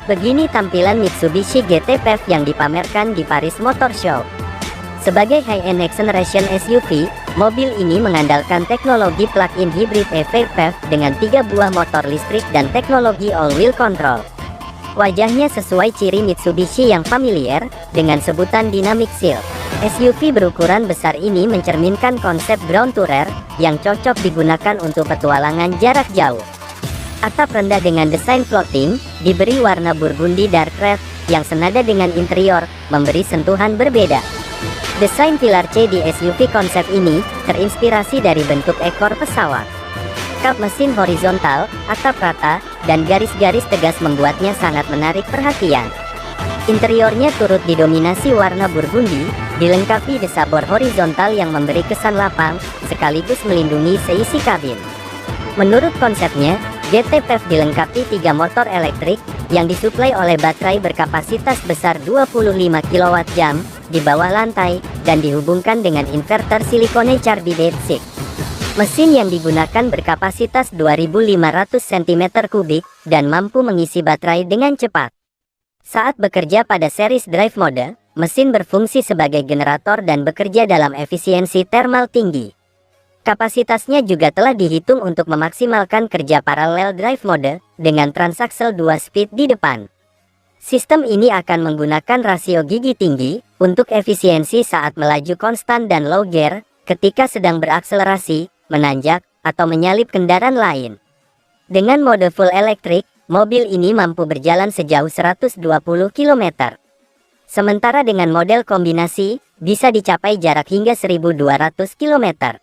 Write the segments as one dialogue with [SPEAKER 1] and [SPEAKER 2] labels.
[SPEAKER 1] Begini tampilan Mitsubishi GT PHEV yang dipamerkan di Paris Motor Show. Sebagai high-end next generation SUV, mobil ini mengandalkan teknologi plug-in hybrid EV PHEV dengan 3 buah motor listrik dan teknologi all-wheel control. Wajahnya sesuai ciri Mitsubishi yang familiar, dengan sebutan Dynamic Shield. SUV berukuran besar ini mencerminkan konsep ground tourer, yang cocok digunakan untuk petualangan jarak jauh. Atap rendah dengan desain floating, diberi warna burgundy dark red, yang senada dengan interior, memberi sentuhan berbeda. Desain pilar C di SUV konsep ini, terinspirasi dari bentuk ekor pesawat. Kap mesin horizontal, atap rata, dan garis-garis tegas membuatnya sangat menarik perhatian. Interiornya turut didominasi warna burgundy, dilengkapi desabor horizontal yang memberi kesan lapang, sekaligus melindungi seisi kabin. Menurut konsepnya, GT PHEV dilengkapi 3 motor elektrik, yang disuplai oleh baterai berkapasitas besar 25 kWh, di bawah lantai, dan dihubungkan dengan inverter silikone carbide SiC. Mesin yang digunakan berkapasitas 2500 cm3 dan mampu mengisi baterai dengan cepat. Saat bekerja pada series drive mode, mesin berfungsi sebagai generator dan bekerja dalam efisiensi thermal tinggi. Kapasitasnya juga telah dihitung untuk memaksimalkan kerja parallel drive mode dengan transaksel 2 speed di depan. Sistem ini akan menggunakan rasio gigi tinggi untuk efisiensi saat melaju konstan dan low gear, ketika sedang berakselerasi, menanjak, atau menyalip kendaraan lain. Dengan mode full electric, mobil ini mampu berjalan sejauh 120 km. Sementara dengan model kombinasi, bisa dicapai jarak hingga 1200 km.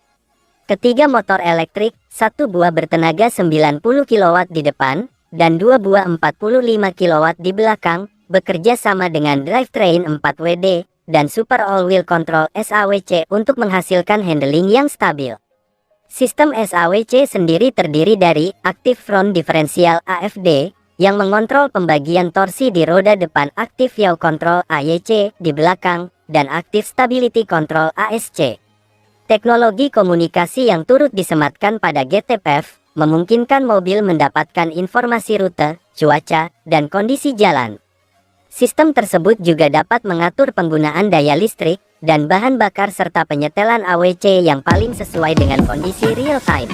[SPEAKER 1] Ketiga motor elektrik, satu buah bertenaga 90 kW di depan, dan 2 buah 45 kW di belakang, bekerja sama dengan drivetrain 4WD, dan Super All-Wheel Control SAWC untuk menghasilkan handling yang stabil. Sistem SAWC sendiri terdiri dari Active Front Differential AFD, yang mengontrol pembagian torsi di roda depan, Active Yaw Control AYC di belakang, dan Active Stability Control ASC. Teknologi komunikasi yang turut disematkan pada GT PHEV, memungkinkan mobil mendapatkan informasi rute, cuaca, dan kondisi jalan. Sistem tersebut juga dapat mengatur penggunaan daya listrik, dan bahan bakar serta penyetelan AWC yang paling sesuai dengan kondisi real time.